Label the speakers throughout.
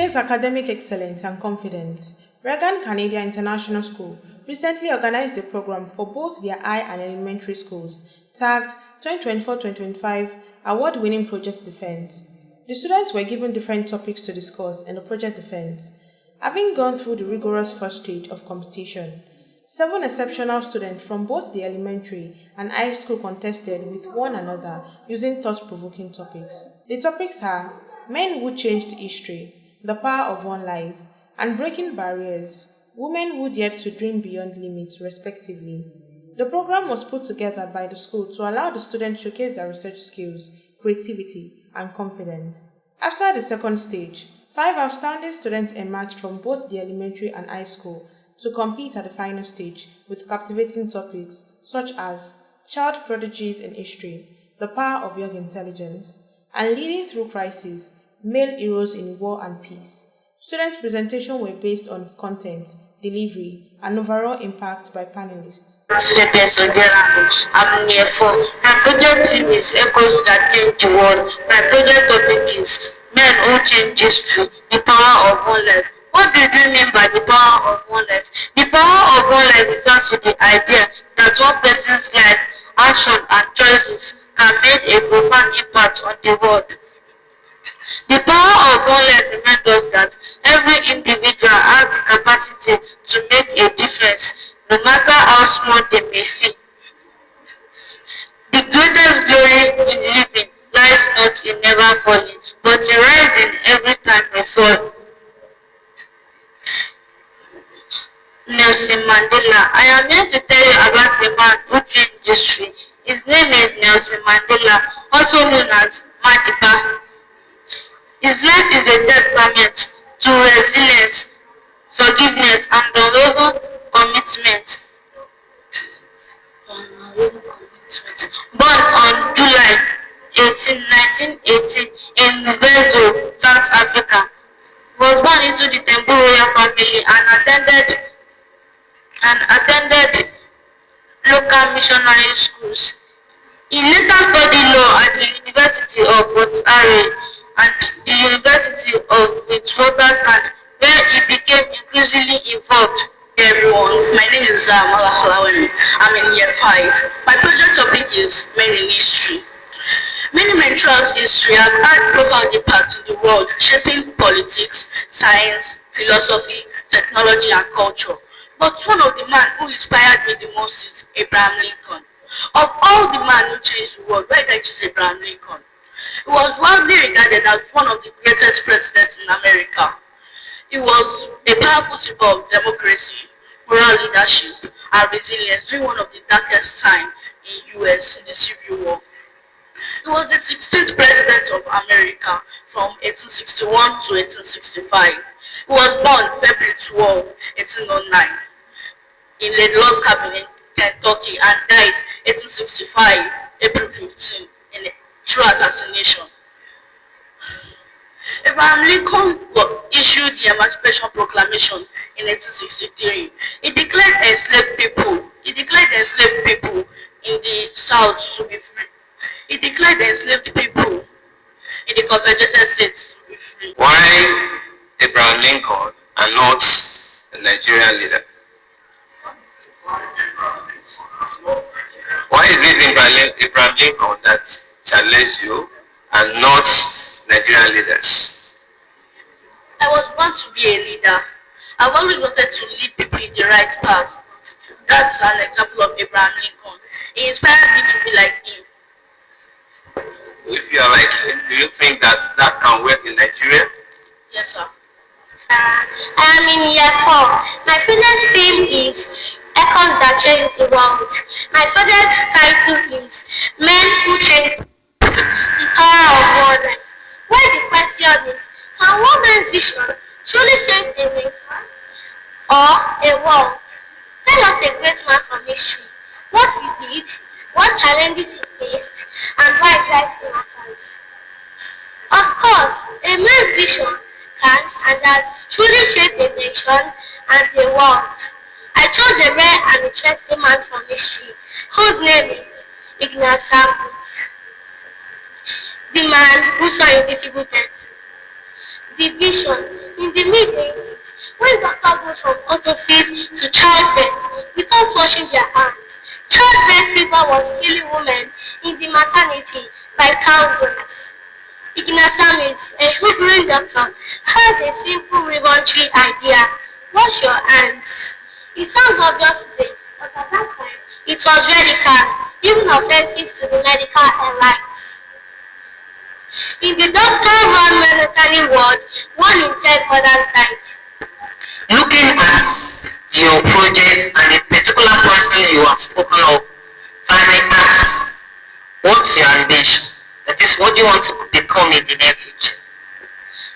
Speaker 1: showcase academic excellence and confidence, Reegan Canadian International School recently organized a program for both their high and elementary schools tagged 2024-2025 Award-winning Project Defense. The students were given different topics to discuss in the project defense. Having gone through the rigorous first stage of competition, 7 exceptional students from both the elementary and high school contested with one another using thought-provoking topics. The topics are Men Who Changed History, The Power of One Life, and Breaking Barriers, Women Who Dared to Dream Beyond Limits, respectively. The program was put together by the school to allow the students to showcase their research skills, creativity, and confidence. After the second stage, 5 outstanding students emerged from both the elementary and high school to compete at the final stage with captivating topics such as child prodigies in history, the power of young intelligence, and leading through crisis, male heroes in war and peace. Students' presentations were based on content, delivery, and overall impact by panelists.
Speaker 2: I'm here for my project team is Echoes That Change the World. My project topic is Men Who Change History, the Power of One Life. What do you mean by the power of one life? The power of one life refers to the idea that one person's life, action, and choices can make a profound impact on the world. The power of one life reminds us that every individual has the capacity to make a difference, no matter how small they may feel. The greatest glory in living lies not in never falling, but in rising every time we fall. Nelson Mandela. I am here to tell you about a man who changed history. His name is Nelson Mandela, also known as Madiba. His life is a testament to resilience, forgiveness, and unwavering commitment. Born on July 18, 1918 in Vezo, South Africa, he was born into the Temple royal family and attended local missionary schools. He later studied law at the University of Ontario and the University of Witwatersrand, where he became increasingly involved.
Speaker 3: Hey everyone, my name is Mala Halaweni. I'm in year 5. My project topic is Men in History. Many men throughout history have had profound impact in the world, shaping politics, science, philosophy, technology, and culture. But one of the men who inspired me the most is Abraham Lincoln. Of all the men who changed the world, why did I choose Abraham Lincoln? He was widely regarded as one of the greatest presidents in America. He was a powerful symbol of democracy, moral leadership, and resilience during one of the darkest times in US in the Civil War. He was the 16th president of America from 1861 to 1865. He was born February 12, 1809 in a log cabin in Kentucky and died 1865, April 15 through assassination. Abraham Lincoln issued the Emancipation Proclamation in 1863. He declared enslaved people in the South to be free. He declared enslaved people in the Confederated States to be free.
Speaker 4: Why Abraham Lincoln and not a Nigerian leader? Why is it Abraham Lincoln that challenged you and not Nigerian leaders?
Speaker 3: I was born to be a leader. I've always wanted to lead people in the right path. That's an example of Abraham Lincoln. He inspired me to be like him.
Speaker 4: If you are like him, do you think that can work in Nigeria?
Speaker 3: Yes, sir.
Speaker 5: I am in year 4. My project theme is Echoes That Change the World. My project title is Men Who Change the Power of One Life. Where the question is, can one man's vision truly change a nation or a world? Tell us a great man from history, what he did, what challenges he faced, and why he drives the matters. Of course, a man's vision can and has truly shaped a nation and the world. I chose a rare and interesting man from history, whose name is Ignatius Santos, the man who saw invisible death. The vision In the mid-80s, when doctors moved from autopsy to childbirth without washing their hands, childbirth fever was killing women in the maternity by thousands. Beginner Samuels, a Hebrew doctor, had a simple revolutionary idea: wash your hands. It sounds obvious today, but at that time, it was radical, even offensive to the medical elites. In the doctor-run monitoring ward, 1 in 10 others died.
Speaker 2: Looking at your project and the particular person you have spoken of, finally ask, what's your ambition? That is, what do you want to become in the near future?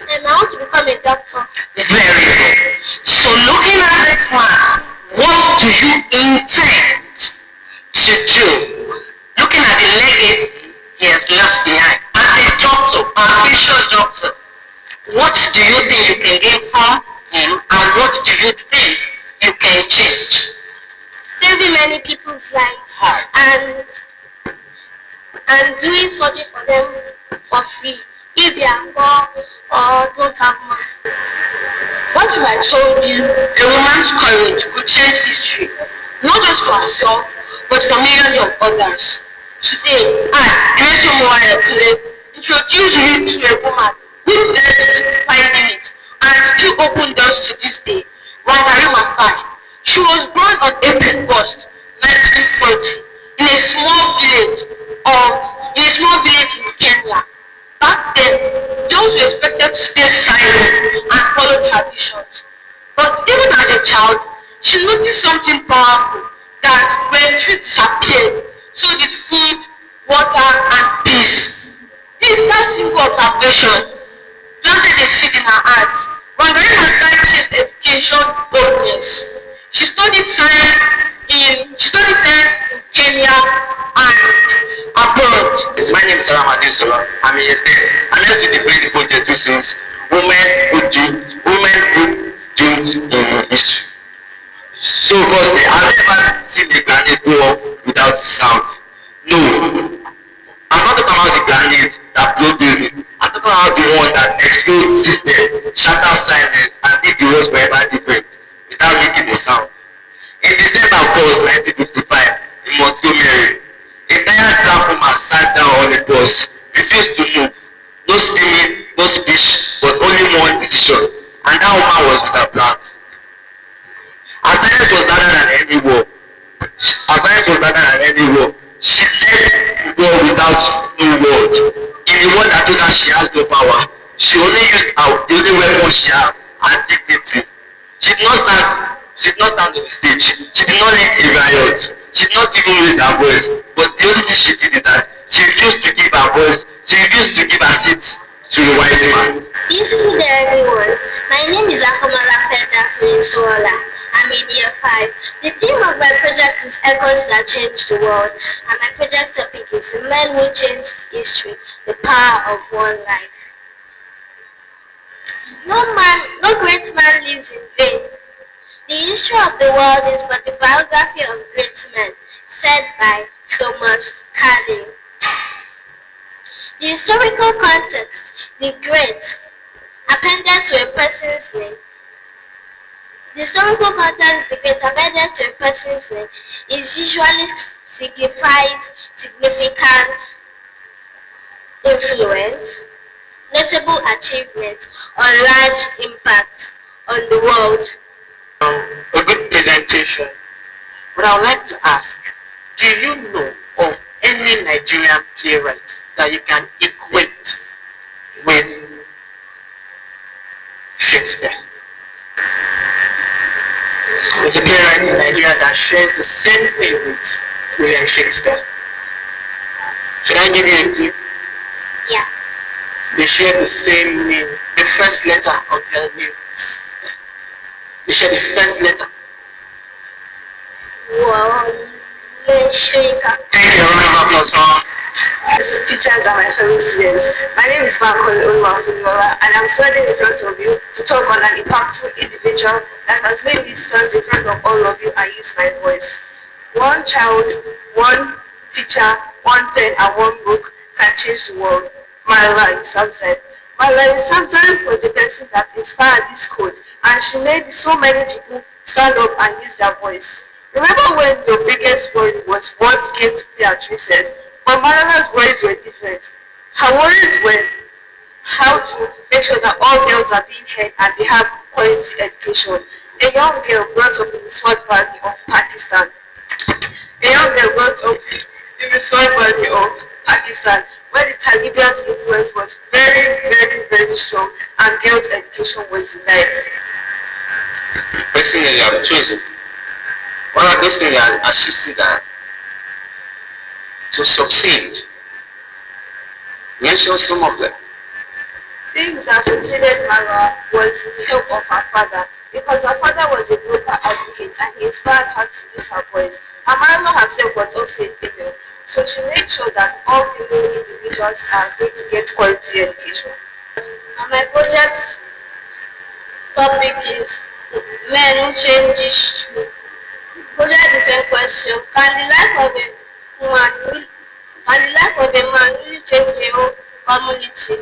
Speaker 5: I want to become a doctor.
Speaker 2: Very good. So looking at this man, what do you intend to do? Looking at the legacy he has left behind as a doctor, ambitious doctor, what do you think you can gain from him, and what do you think you can change?
Speaker 5: Saving many people's lives and doing something for them for free if they are poor or don't have money.
Speaker 3: What if I told you a woman's courage could change history, not just for herself, but for millions of others? Today, I, Grace Omoayekule, introduce you to a woman who dared to 5 minutes and still open doors to this day. Wangari Maathai. She was born on April 1st, 1940, in a small village in Kenya. Back then, those were expected to stay silent and follow traditions. But even as a child, she noticed something powerful, that when trees disappeared, so did food, water, and peace. That simple observation planted a seed in her heart. Wangari Maathai chased education boldness. She studied science in Kenya and abroad.
Speaker 4: My name is Salam Sola. I'm here to defend the project which says women who do in history. So firstly, I've never seen the granite go up without sound. No. I'm not talking about the granite that blow building. I'm talking about the one that explodes system, shatter silence, and make the world forever different without making a sound. In December 1st, 1955, in Montgomery, a tired black woman sat down on a bus, refused to move. No screaming, no speech, but only one decision. And that woman was with her plans. Her silence was louder than any war. She left the war without no word. In the word that told her she has no power, she only used the only weapon she had, her dignity. She did not stand on the stage. She did not lead a riot. She did not even raise her voice. But the only thing she did is that she refused to give her voice. She refused to give her seat to a white man.
Speaker 5: Beautiful day, everyone. My name is Akomala Peda Fininsuola. I'm in year 5. The theme of my project is Echoes That Changed the World, and my project topic is Men Who Changed History, the Power of One Life. No great man lives in vain. The history of the world is but the biography of great men, said by Thomas Carlyle. The historical context, the great, appended to a person's name. The historical context, the great, appended to a person's name, is usually signifies significant influence, notable achievement, or large impact on the world.
Speaker 3: A good presentation. But I would like to ask, do you know of any Nigerian playwright that you can equate with Shakespeare? There's a playwright in Nigeria that shares the same thing with William Shakespeare. Should I give you a clue?
Speaker 5: Yeah.
Speaker 3: They share the same name, the first letter of their names. They share the first letter. Thank you, a round of applause for teachers and my fellow students. My name is Bakole Oluwafunmilola, and I'm standing in front of you to talk on an impactful individual that has made me stand in front of all of you and use my voice. One child, one teacher, one pen, and one book can change the world. My life, I've said. Mallory Sampson was the person that inspired this quote, and she made so many people stand up and use their voice. Remember when your biggest worry was what game to play at recess? But Malala's worries were different. Her worries were how to make sure that all girls are being heard and they have quality education. A young girl brought up in the Swat Valley of Pakistan. A young girl brought up in the Swat Valley of Pakistan, where the Taliban's influence was very, very, very strong and girls' education was denied.
Speaker 4: Personally, I've chosen one of those things as she said that to succeed. Mention some of them.
Speaker 3: Things that succeeded Mara was the help of her father, because her father was a local advocate and he inspired her to use her voice. And Mara herself was also a female, so she made sure that all female individuals are going to get quality education.
Speaker 5: And my project topic is men who change history. Project different question. Can the life of a man really change the whole community,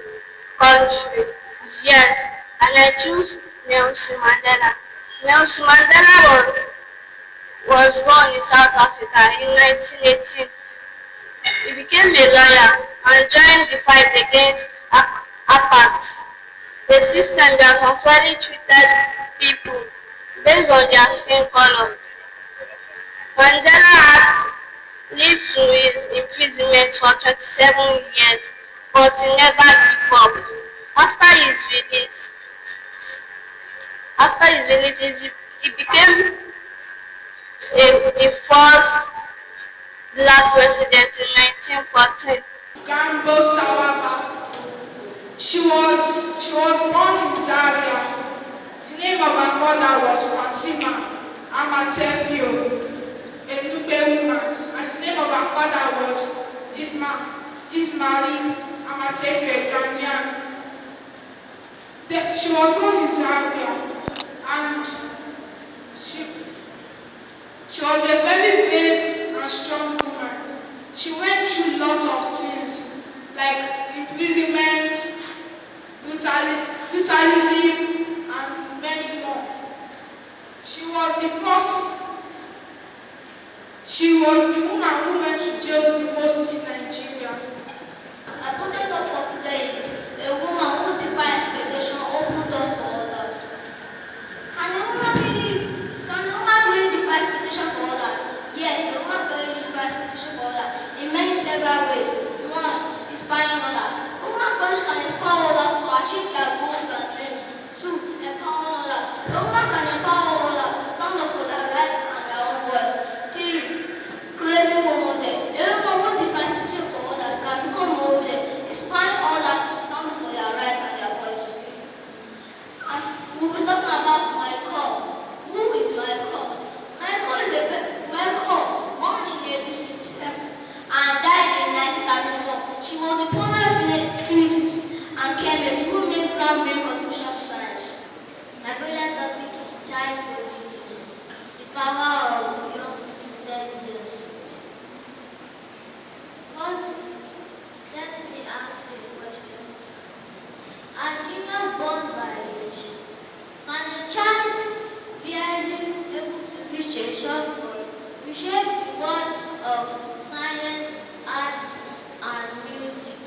Speaker 5: country? Yes, and I choose Nelson Mandela. Nelson Mandela was born in South Africa in 1918. He became a lawyer and joined the fight against apartheid, a system that unfairly treated people based on their skin color. Mandela Act led to his imprisonment for 27 years, but he never gave up. After his release, he became the first black president in 1914.
Speaker 1: Gambo Sawaba. She was born in Zaria. The name of her mother was Fatima Amatefio, a Nube woman, and the name of her father was Ismail Amatefio, a Ghanaian. She was born in Zaria, and she was a very brave and strong woman. She went through lots of things like imprisonment, brutalism, and many more. She was the woman who went to jail the most in Nigeria.
Speaker 5: I put it up for today is a woman who defies expectation, open doors for others. Can a woman really defy expectation for others? Yes, a woman can really defy expectation for others in many several ways. One, inspiring others. A woman can inspire others to achieve their goals and dreams. Two, empowering others. A woman can empower others to stand up for their rights and their own voice. Three, creating role model. A woman who defies expectation for others can become a role model, inspiring others to stand up for their rights and their voice. And we'll be talking about Michael. Who is Michael? Michael, born in 1867 and died in 1934. She was a pioneer physicist and chemist who made groundbreaking contribution to science. My favorite topic is childhood issues, the power of young intelligence. First, let me ask you a question. Are genius born by age? Can a child barely able to reach a shortcut reshape the world of science, arts, and music?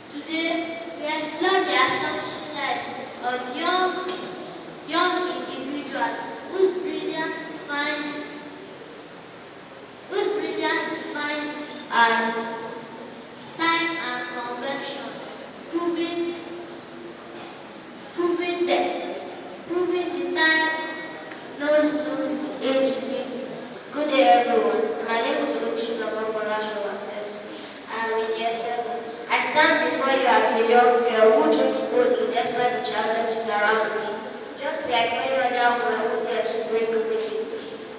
Speaker 5: Today, we explore the astonishing lives of young individuals whose brilliance defined as time and convention, proving the time knows no age limits. Good day, everyone. My name is Lukshinama Folashowates. I am in year 7. I stand before you as a young girl who drinks boldly despite the challenges around me, just like many other women who dare to break limits.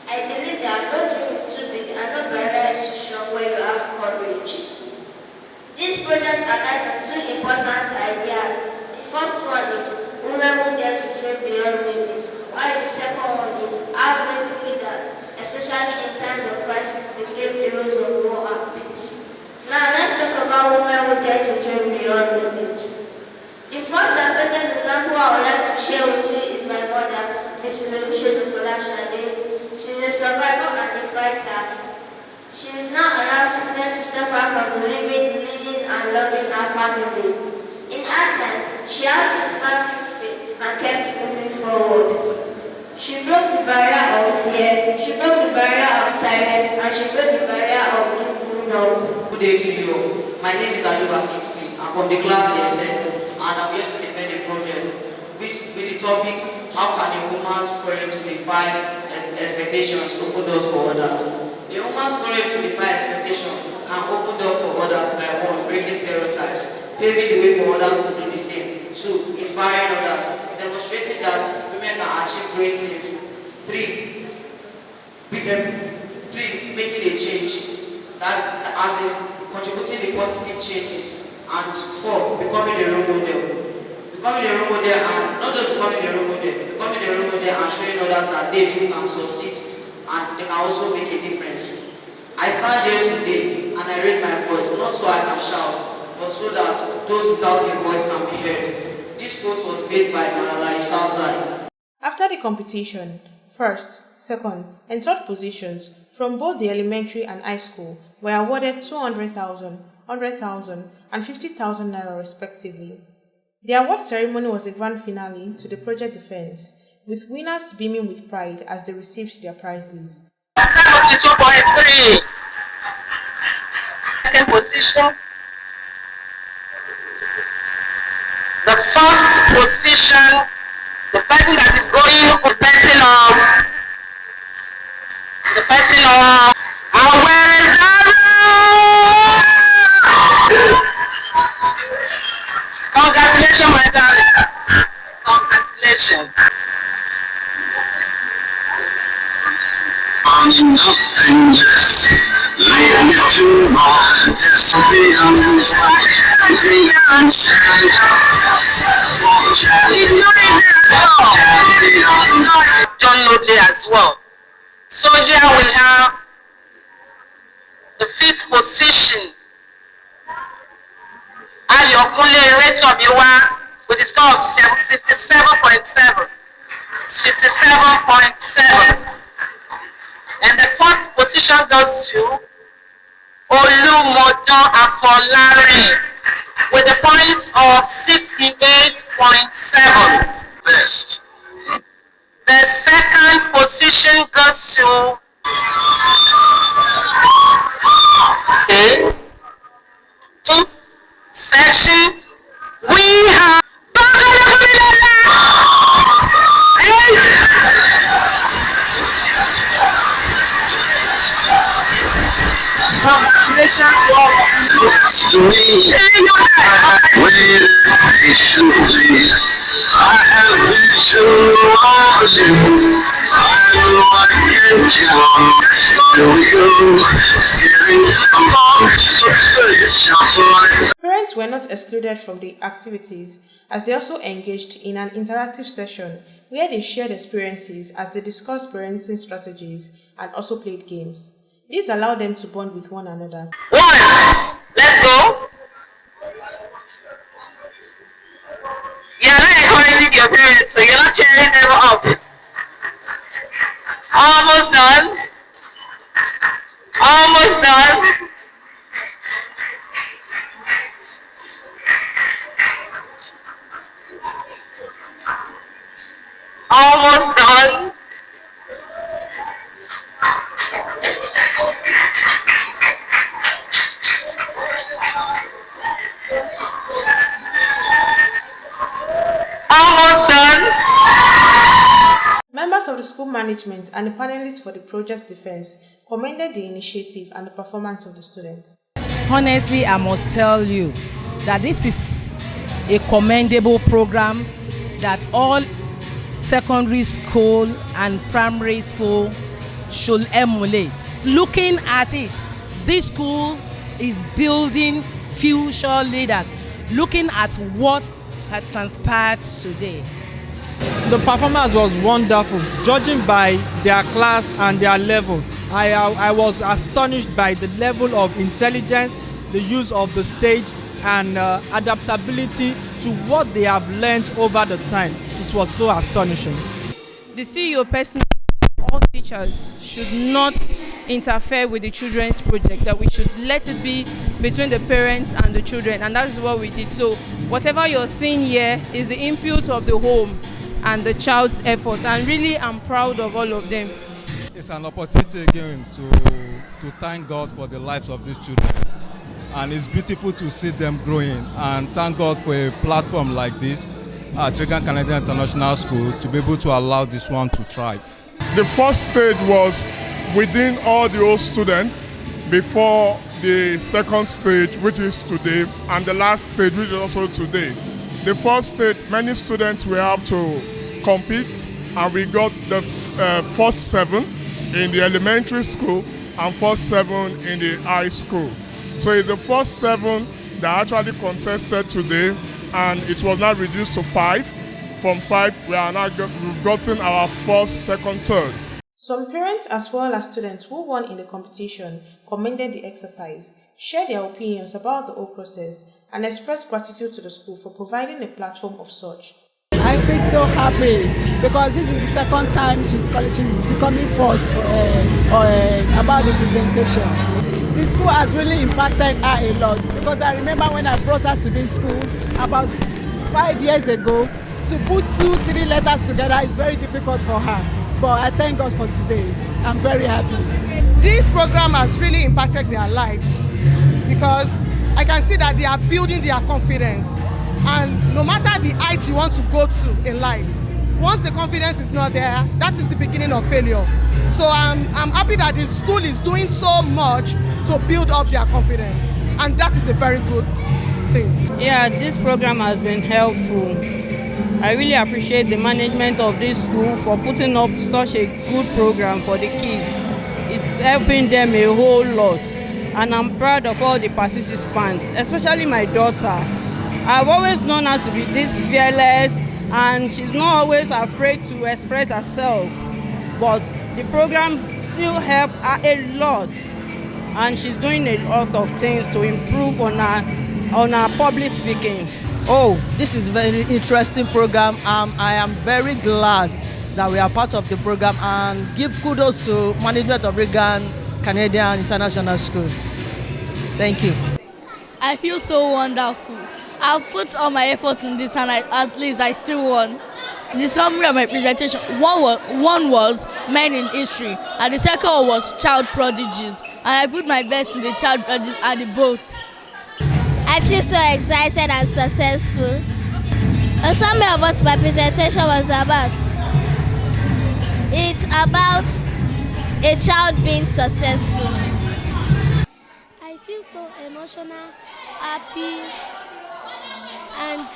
Speaker 5: I believe that no dream is too big and no barrier is too strong when you have courage. These projects are on two important ideas. The first one is women who dare to dream beyond limits, while the second one is how great leaders, especially in times of crisis, became heroes of war and peace. Now let's talk about women who dare to dream beyond limits.
Speaker 6: first example I would like to share with you is my mother, Mrs. Olusegun Folashade. She's a survivor and a fighter. She did not allow sickness to stop her from living, leading, and loving her family. In her times, she had to survive through faith and kept moving forward. She broke the barrier of fear, she broke the barrier of silence, and she broke the barrier of giving up.
Speaker 7: Good day to you all. My name is Ayuba Kingsley. I'm from the class year 10, and I'm here to defend a project with the topic, how can a woman's courage to defy expectations open doors for others? A woman's courage to defy expectation can open doors for others by 1. Breaking stereotypes, paving the way for others to do the same. 2. Inspiring others, demonstrating that women can achieve great things. 3. Making a change, that's as in contributing the positive changes. And 4. Becoming a role model. Becoming a role model, and not just becoming a role model, becoming a role model and showing others that they too can succeed and they can also make a difference. I stand here today and I raise my voice, not so I can shout, but so that those without a voice can be heard. This quote was made by Malala Yousafzai.
Speaker 1: After the competition, first, second, and third positions from both the elementary and high school were awarded 200,000, 100,000, and 50,000 naira respectively. The award ceremony was a grand finale to the project defense, with winners beaming with pride as they received their prizes.
Speaker 2: 72.3. Second position. The first position, the person that is going, the person of Congratulations, my darling. Congratulations. John Nodley as well. So here we have the 5th position. Ayokunle Retomiwa with a score of 67.7. 67.7. And the 4th position goes to Olumodon Afolari with a point of 68.7. Best. The 2nd position goes to section. We have
Speaker 1: Parents were not excluded from the activities, as they also engaged in an interactive session where they shared experiences as they discussed parenting strategies and also played games. This allowed them to bond with one another.
Speaker 2: 1, let's go. You're not encouraging your parents, so you're not cheering them up. Almost done. Almost done. Almost done. Almost done.
Speaker 1: Members of the school management and the panelists for the project's defense commended the initiative and the performance of the students.
Speaker 8: Honestly, I must tell you that this is a commendable program that all secondary school and primary school should emulate. Looking at it, this school is building future leaders. Looking at what has transpired today.
Speaker 9: The performance was wonderful. Judging by their class and their level, I was astonished by the level of intelligence, the use of the stage, and adaptability to what they have learned over the time. It was so astonishing.
Speaker 10: The CEO personally, all teachers should not interfere with the children's project, that we should let it be between the parents and the children, and that is what we did. So whatever you're seeing here is the input of the home and the child's effort, and really I'm proud of all of them.
Speaker 11: It's an opportunity again to thank God for the lives of these children, and it's beautiful to see them growing, and thank God for a platform like this at Reegan Canadian International School to be able to allow this one to thrive.
Speaker 12: The first stage was within all the old students before the second stage, which is today, and the last stage, which is also today. The first stage, many students will have to compete, and we got the first 7 in the elementary school and first 7 in the high school. So it's the first 7 that actually contested today, and it was now reduced to 5. From 5, we've gotten our first, second, third.
Speaker 1: Some parents as well as students who won in the competition commended the exercise, shared their opinions about the whole process, and expressed gratitude to the school for providing a platform of such.
Speaker 13: I feel so happy because this is the second time she's becoming first about the presentation. The school has really impacted her a lot because I remember when I brought her to this school about 5 years ago, to put 2-3 letters together is very difficult for her. But I thank God for today. I'm very happy.
Speaker 14: This program has really impacted their lives because I can see that they are building their confidence. And no matter the height you want to go to in life, once the confidence is not there, that is the beginning of failure. So I'm happy that the school is doing so much to build up their confidence. And that is a very good thing.
Speaker 15: Yeah, this program has been helpful. I really appreciate the management of this school for putting up such a good program for the kids. It's helping them a whole lot, and I'm proud of all the participants, especially my daughter. I've always known her to be this fearless, and she's not always afraid to express herself, but the program still helped her a lot, and she's doing a lot of things to improve on her public speaking.
Speaker 8: Oh, this is a very interesting program. I am very glad that we are part of the program, and give kudos to management of Reegan Canadian International School. Thank you.
Speaker 16: I feel so wonderful. I've put all my efforts in this, and at least I still won. The summary of my presentation, one was men in history, and the second one was child prodigies. And I put my best in the child prodigies and the both.
Speaker 5: I feel so excited and successful. A summary of what my presentation was about. It's about a child being successful.
Speaker 17: I feel so emotional, happy, and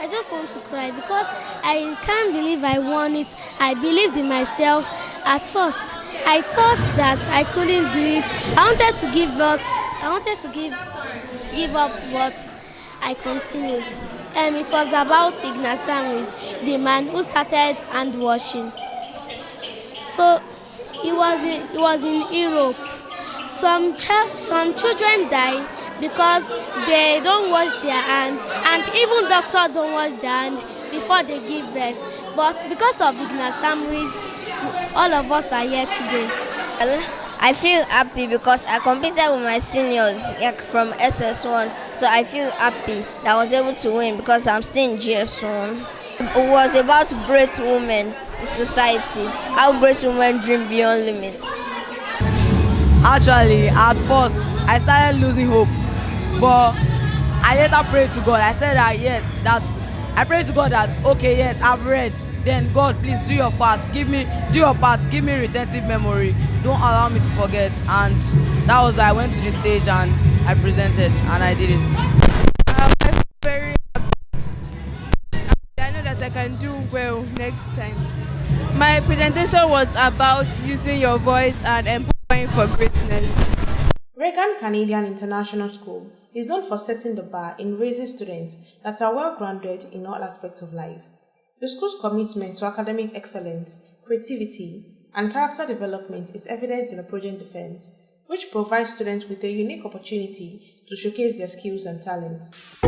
Speaker 17: I just want to cry because I can't believe I won it. I believed in myself at first. I thought that I couldn't do it. I wanted to give up, but I continued. It was about Ignatius, the man who started hand washing. So it was in Europe. Some children die because they don't wash their hands, and even doctors don't wash their hands before they give birth. But because of Ignatius, all of us are here today.
Speaker 18: I feel happy because I competed with my seniors from SS1, so I feel happy that I was able to win because I'm still in GS1. It was about great women in society, how great women dream beyond limits.
Speaker 8: Actually, at first, I started losing hope, but I later prayed to God. I said I prayed to God that, okay, yes, I've read. Then God, please do your part. Do your part. Give me retentive memory. Don't allow me to forget. And that was why I went to the stage and I presented, and I did it.
Speaker 10: I'm very happy. I know that I can do well next time. My presentation was about using your voice and empowering for greatness.
Speaker 1: Reegan Canadian International School is known for setting the bar in raising students that are well-grounded in all aspects of life. The school's commitment to academic excellence, creativity, and character development is evident in the project defense, which provides students with a unique opportunity to showcase their skills and talents.